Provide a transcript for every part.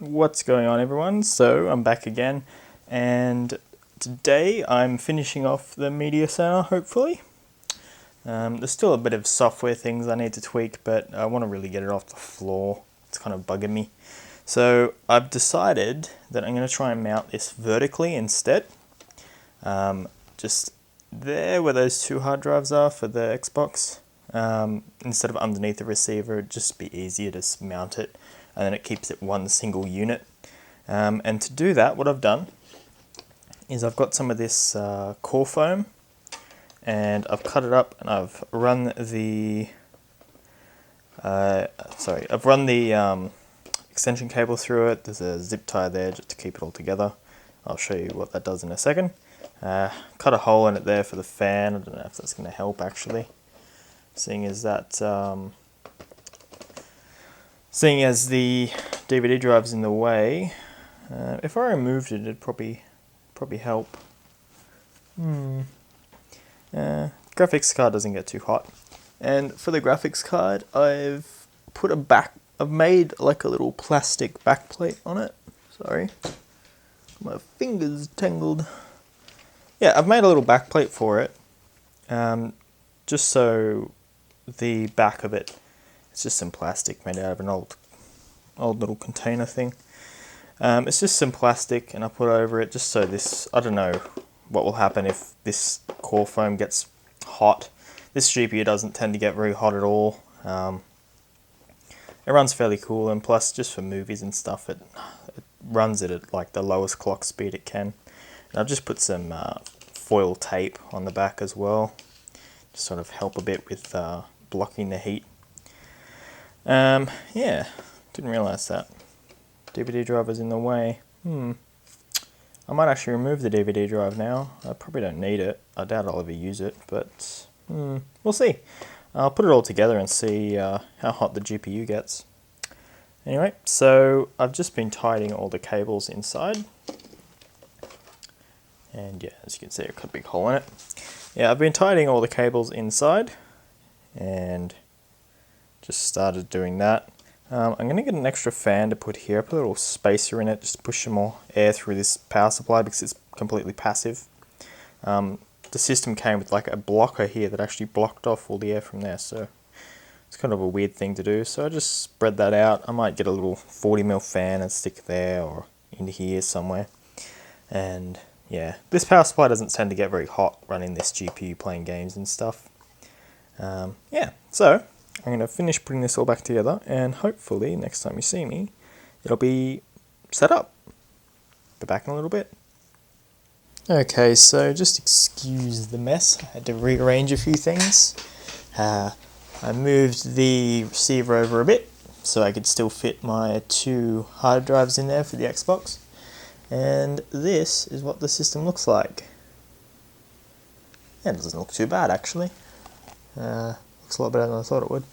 What's going on, everyone? So I'm back again, and today I'm finishing off the media center, hopefully. There's still a bit of software things I need to tweak, but I want to really get it off the floor. It's kind of bugging me. So I've decided that I'm going to try and mount this vertically instead. Just there where those two hard drives are for the Xbox. Instead of underneath the receiver, it'd just be easier to mount it, and then it keeps it one single unit. And to do that, what I've done is I've got some of this core foam, and I've cut it up, and I've run the extension cable through it. There's a zip tie there just to keep it all together. I'll show you what that does in a second. Cut a hole in it there for the fan. I don't know if that's going to help actually. Seeing as the DVD drive's in the way, if I removed it, it'd probably help. Graphics card doesn't get too hot, and for the graphics card, I've made like a little plastic backplate on it. Sorry, my fingers tangled. Yeah, I've made a little backplate for it, just so the back of it, it's just some plastic made out of an old little container thing. It's just some plastic, and I put over it just so this, I don't know what will happen if this core foam gets hot. This GPU doesn't tend to get very hot at all. It runs fairly cool, and plus just for movies and stuff, it runs it at like the lowest clock speed it can. And I've just put some foil tape on the back as well, to sort of help a bit with blocking the heat. Yeah, didn't realise that. DVD drive is in the way. I might actually remove the DVD drive now. I probably don't need it. I doubt I'll ever use it, but we'll see. I'll put it all together and see how hot the GPU gets. Anyway, so I've just been tightening all the cables inside. And yeah, as you can see, I've got a big hole in it. Yeah, I've been tightening all the cables inside, and just started doing that. I'm going to get an extra fan to put here. I put a little spacer in it just to push some more air through this power supply because it's completely passive. The system came with like a blocker here that actually blocked off all the air from there, so it's kind of a weird thing to do. So I just spread that out. I might get a little 40mm fan and stick it there or in here somewhere. And yeah, this power supply doesn't tend to get very hot running this GPU playing games and stuff. Yeah, so I'm going to finish putting this all back together, and hopefully next time you see me, it'll be set up. Be back in a little bit. Okay, so just excuse the mess. I had to rearrange a few things. I moved the receiver over a bit so I could still fit my two hard drives in there for the Xbox. And this is what the system looks like. Yeah, it doesn't look too bad actually. Looks a lot better than I thought it would.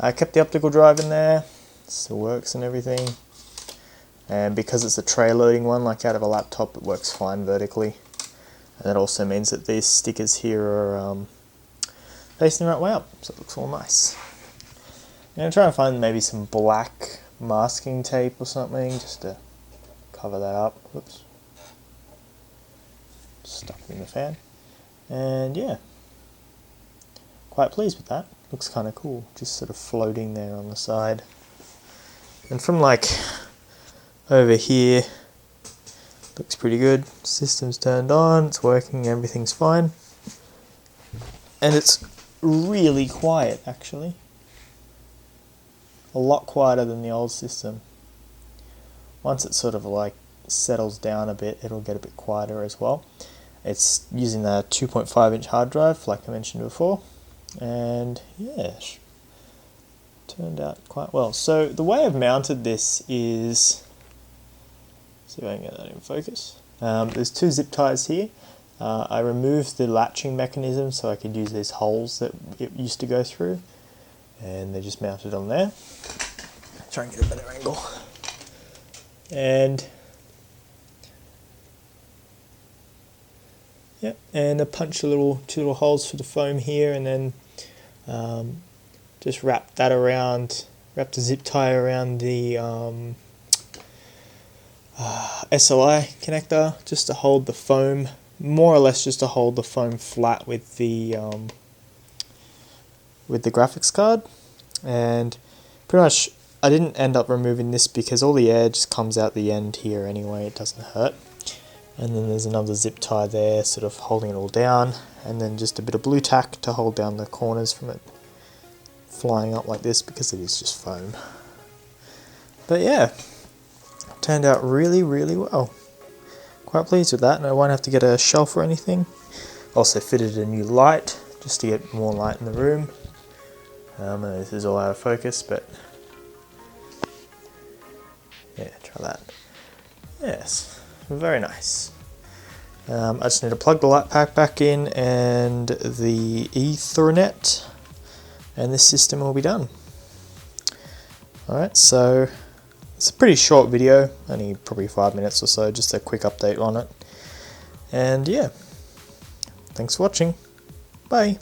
I kept the optical drive in there, still works and everything. And because it's a tray loading one, like out of a laptop, it works fine vertically. And that also means that these stickers here are facing the right way up, so it looks all nice. I'm going to try and find maybe some black masking tape or something, just to cover that up. Whoops. Stuck it in the fan. And yeah, quite pleased with that. Looks kind of cool, just sort of floating there on the side. And from like over here, looks pretty good. System's turned on, it's working, everything's fine. And it's really quiet actually. A lot quieter than the old system. Once it sort of like settles down a bit, it'll get a bit quieter as well. It's using a 2.5-inch hard drive, like I mentioned before. And yeah, turned out quite well. So the way I've mounted this is, see if I can get that in focus. There's two zip ties here. I removed the latching mechanism so I could use these holes that it used to go through, and they're just mounted on there. Try and get a better angle. And yep, and I punched two little holes for the foam here, and then just wrap the zip tie around the SOI connector just to hold the foam, more or less just to hold the foam flat with the graphics card. And pretty much I didn't end up removing this because all the air just comes out the end here anyway, it doesn't hurt. And then there's another zip tie there sort of holding it all down, and then just a bit of blue tack to hold down the corners from it flying up like this because it is just foam. But yeah, turned out really well. Quite pleased with that, and I won't have to get a shelf or anything. Also fitted a new light just to get more light in the room. And this is all out of focus, but yeah, try that. Yes, very nice. I just need to plug the light pack back in and the Ethernet, and this system will be done. Alright, so it's a pretty short video, only probably 5 minutes or so, just a quick update on it. And yeah, thanks for watching. Bye.